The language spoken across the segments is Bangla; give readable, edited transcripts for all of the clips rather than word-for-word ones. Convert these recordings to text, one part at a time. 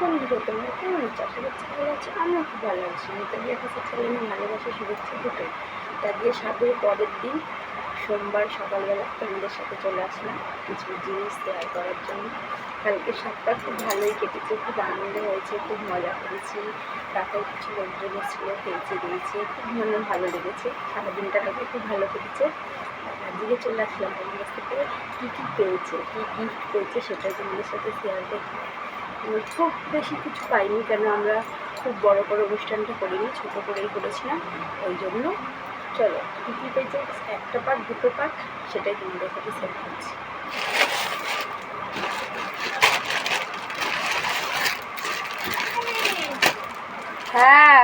বন্ধুরা তোমরা কেমন আছো? আশা করছি ভালো আছো। আমিও খুব ভালো আছি। মিতালির কাছে ছেলে মেয়ে ভালোবাসা শুভেচ্ছা দুটোই। তা দিয়ে সাথে পরের দিন সোমবার সকালবেলা তোমাদের সাথে চলে আসলাম কিছু জিনিস তৈরি করার জন্য। কালকে সপ্তাহ খুব ভালোই কেটেছে, খুব আনন্দ হয়েছে, খুব মজা করেছি। রাতেও কিছু লোকজন ছিল, খেয়েছে দিয়েছে, খুব ভালো লেগেছে। সারাদিনটা কালকে খুব ভালো কেটেছে। আজকে চলে আসলাম তোমাদের সাথে কী কী পেয়েছে, কী গিফট পেয়েছে সেটা তোমাদের সাথে শেয়ার করতে। খুব বেশি কিছু পাইনি, কেন আমরা খুব বড় বড় অনুষ্ঠানটা করিনি, ছোটো করেই করেছিলাম। ওই জন্য চলো কী কী পেয়েছে একটা পার্ট দুটো পার্ট সেটাই তোমাদের সাথে শেয়ার করছি। হ্যাঁ,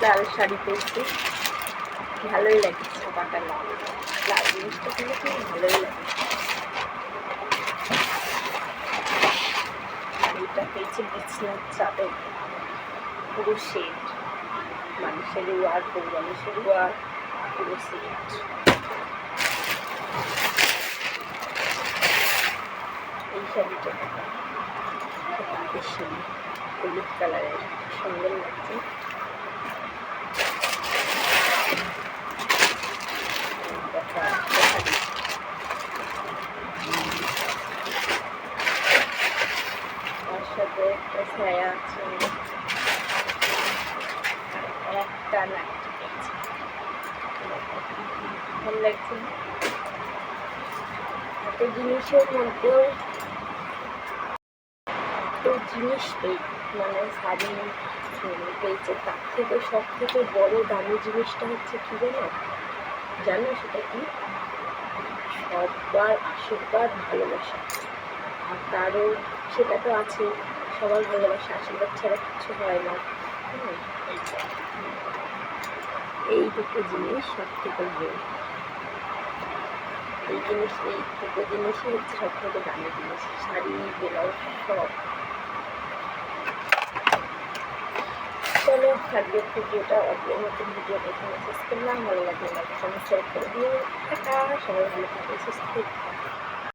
লাল শাড়ি পেয়েছি, ভালোই লাগছে। ছাপাটা লাল, লাল জিনিসটা কিনে খুব ভালোই লাগে। শাড়িটা পেয়েছি বিছনার চাদর, পুরো সেট, মানুষের ওয়ার, পুরো মানুষের ওয়ার, পুরো সেট। এই শাড়িটা বেশি হলুদ কালারের, সুন্দর লাগছে। তার সাথে একটা ছায়া আছে, একটা লাইট আছে, ভালো লাগছে। এত জিনিসের মধ্যেও এত জিনিস পেয়ে, মানে শাড়ি পেয়েছে, তার থেকে সব থেকে বড় দামি জিনিসটা হচ্ছে কি জানো সেটা কি? সবার আশীর্বাদ, ভালোবাসা। আর তারও সেটা তো আছে, সবার ভালোবাসা আশীর্বাদ ছাড়া কিছু হয় না। এই দুটো জিনিস সব থেকে ভালো, এই দুটো জিনিসই হচ্ছে সব থেকে দামি জিনিস, শাড়ি ব্লাউজ সব। চলো আজকের ভিডিওটা নতুন ভিডিও এখানে শেষ করলাম। ভালো লাগলে লাইক কমেন্ট শেয়ার করে দিও। টাটা, সবাই ভালো থাকে, সুস্থ থাকে।